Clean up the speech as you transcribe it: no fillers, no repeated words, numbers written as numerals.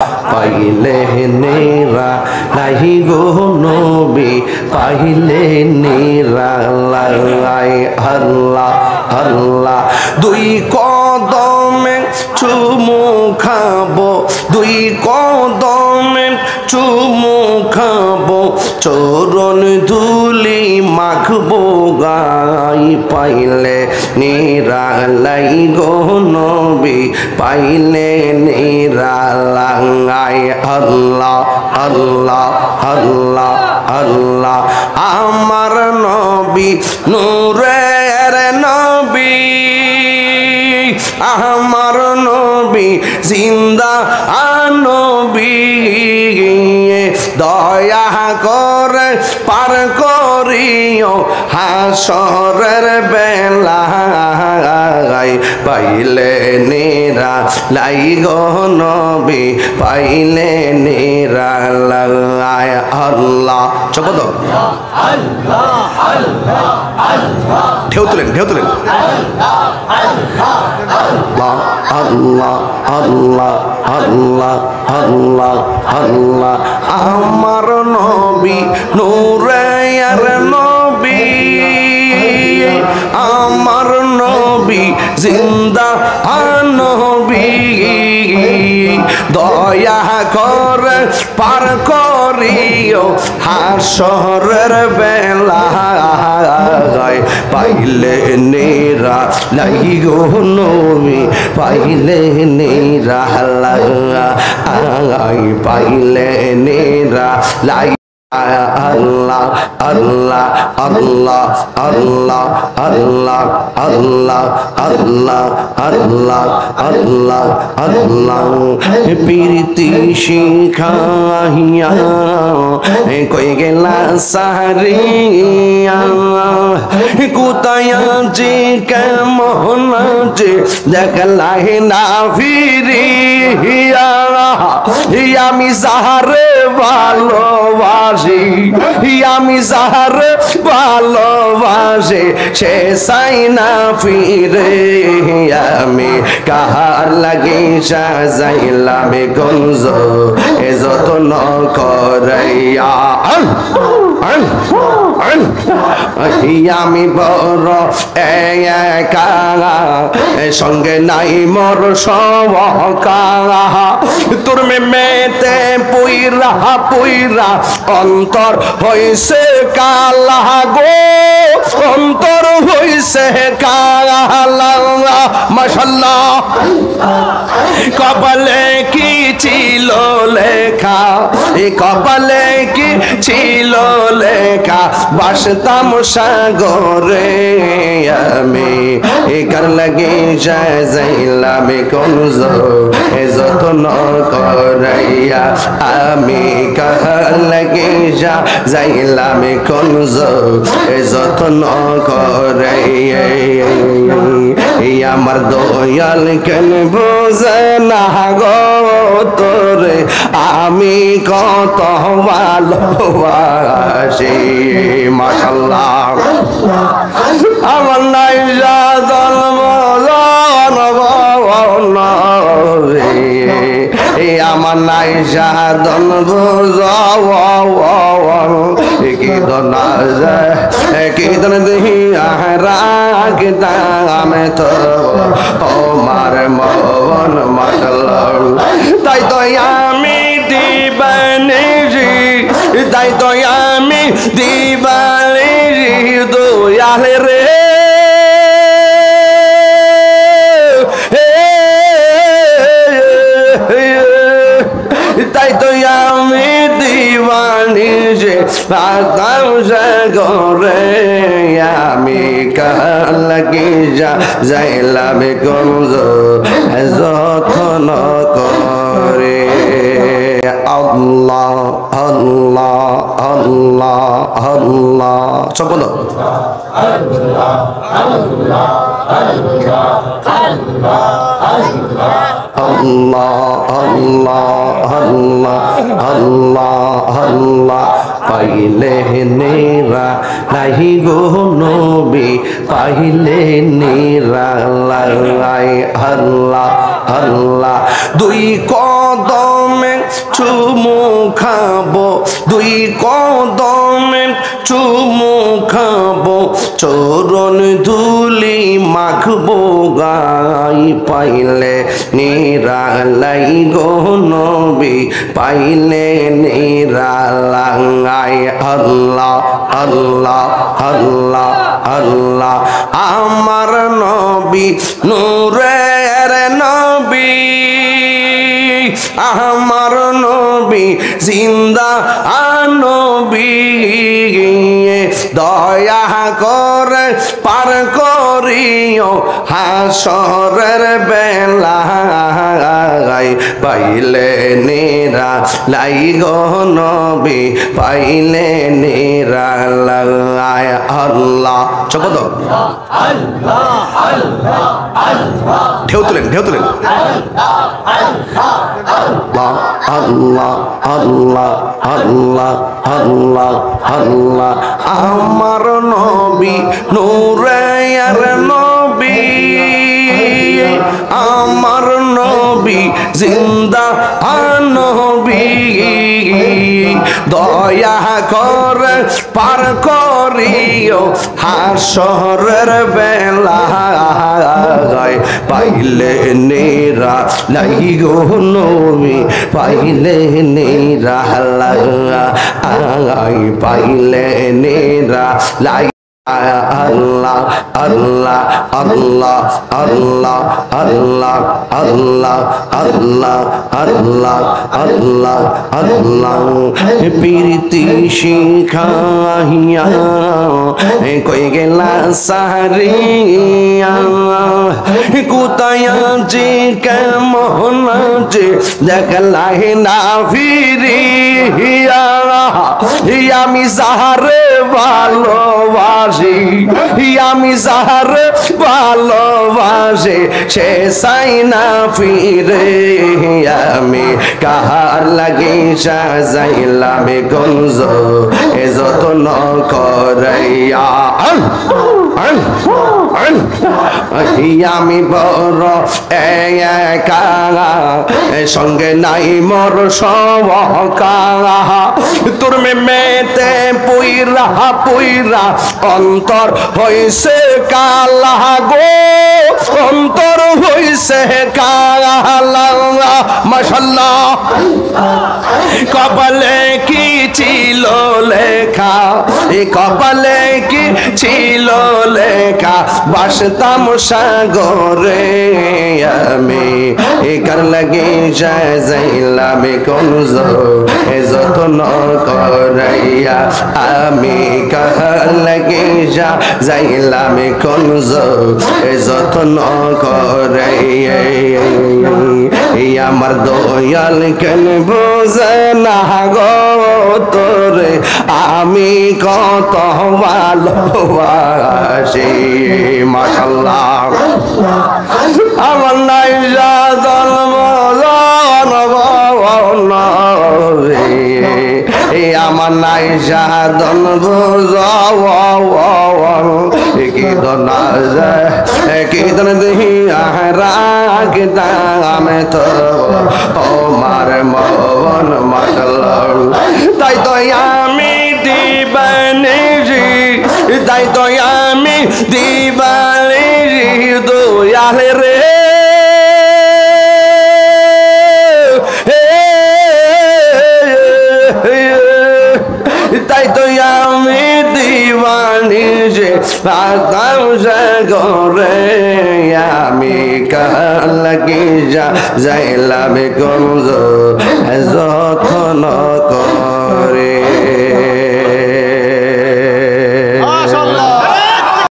পাইলে নেরা লাহি গো নবী পাইলে নেরা লাই আল্লাহ আল্লাহ দুই কদমে চুমু খাবো দুই কদমে চুমু খাবো চরণ ধুলি মাখবো গাই পাইলে নেরা লাই গো নবী পাইলে নেরা লাই আল্লাহ আল্লাহ আল্লাহ আল্লাহ আমার নবী নূরের নবী আমার নবী জিন্দা নবী দয়া করে পার করিও হাসরের বেলায় পাইলে নেরা লাই গো নবী পাইলে নেরা লাই আল্লাহ চপদ আল্লাহ আল্লাহ আল্লাহ ঢেউ তুলেন আল্লাহ আল্লাহ আল্লাহ আল্লাহ আল্লাহ আল্লাহ আমার নবী নূরের নবী আমার নবী জিন্দা নবী দয়া করে পার করিও হাসরের বেলায় পাইলে নেরা লাই গো নবী পাইলে নেরা লাই পাইলে নেরা লাই আল্লাহ আল্লাহ আল্লাহ আল্লাহ আল্লাহ আল্লাহ আল্লাহ আল্লাহ আল্লাহ আল্লাহ প্রীতি শিখাইয়া কই গেলা সারিয়া কোথায় যে কেমন যে দেখলাই না ফিরিয়া আমি যাহারে ভালোবাসি আমি যাহারে ভালোবাসি সে চাই না ফিরে আমি কাহার লাগি সাজাইলাম গঞ্জ এ যত্ন করাইয়া আমি বড় একা সঙ্গে নাই মোর সবকা তোর মেতে পুইরা পুইরা অন্তর হইছে কালা গো অন্তর হইছে কালা মাশাআল্লাহ কপালে কি ছিল লেখা কপালে কি ছিল লেখা বাসতাম সাগরে আমি কার লাগে যাইলাম কঞ্জ এ যত্ন করাইয়া আমি কার লাগে যাইলাম কঞ্জ এ যত্ন করাইয়া আমার দয়াল কেন বোঝে না গো তোরে আমি কত ভালোবাসি মাশাআল্লাহ আমার নাই জন্ম আমার নাই সাধন কি দনা কি দন রাখতাম তো আমার মন মাশাআল্লাহ তাই তো আমি দিবানিজি তাই তো আমি দিবানিজি দয়াল রে তাই তো আমি দিবানি যে পাতাম সাগরে আমি কার লাগি যাইলাম গঞ্জ যত্ন করে আল্লাহ আল্লাহ আল্লাহ আল্লাহ চপল আল্লাহ আল্লাহ আল্লাহ আল্লাহ আল্লাহ আল্লাহ আল্লাহ পাইলে নেরা লাহি গো নবী পাইলে নেরা লাই আল্লাহ আল্লাহ দুই কদমে চুমু খাবো দুই কদমে চুমু খাবো চরণ ধুলি মাখবো গাই পাইলে নিরালাই গো নবী পাইলে নিরালাই আল্লাহ আল্লাহ আল্লাহ আল্লাহ আমার নবী নূরের নবী আমার নবী জিন্দা নবী দয়া করে পার করিও হাসরের বেলায় পাইলে নিরা লাই গো নবী পাইলে নিরা লাই আল্লাহ চকত আল্লাহ আল্লাহ আল্লাহ ঢেউ তুলেন আল্লাহ আল্লাহ আল্লাহ আল্লাহ আল্লাহ আল্লাহ আমার নবী নূরের নবী আমার নবী জিন্দা নবী দয়া করে পার করিও হাসরের বেলায় পাইলে নিরা লাই গো নবী পাইলে নিরা লাই পাইলে নিরা লাই আল্লাহ আল্লাহ আল্লাহ আল্লাহ আল্লাহ আল্লাহ আল্লাহ আল্লাহ আল্লাহ আল্লাহ প্রীতি শিখাইয়া কই গেলা সারিয়া কোথায় যে কেমন যে দেখলাই না ফিরিয়া আমি সাহারে ভালোবাসি আমি সাহারে ভালোবাসি সে সাই না ফিরে আমি কাহার লাগে সাজাইলাম গঞ্জ এ যত্ন করাইয়া আমি বড় একা সঙ্গে নাই মোর সবকা তোর মেতে পুইরা পুইরা অন্তর হইছে কালা গো অন্তর হইছে কালা মাশাআল্লাহ কপালে কি ছিল লেখা এই কপালে কি ছিল লেখা বাসতাম সাগরে আমি একার লাগে যাইলাম কনজ এ যত্ন করাইয়া আমি কার লাগে যাইলাম কনজ এ যত্ন করাইয়া আমার দয়াল কেন বোঝে না গো তোরে আমি কত ভালোবাসি মাশাআল্লাহ আমার নাই জাদল আমার নাই সাধন কি দনা কি দন রাখতামে তো তোমার মন মাশাআল্লাহ তাই তো আমি দিবানিজি তাই তো আমি দিবানিজি দয়াল রে তাই তো আমি দিবানি যে পাতাম সাগরে আমি কার লাগি যাইলাম গঞ্জ যত্ন করে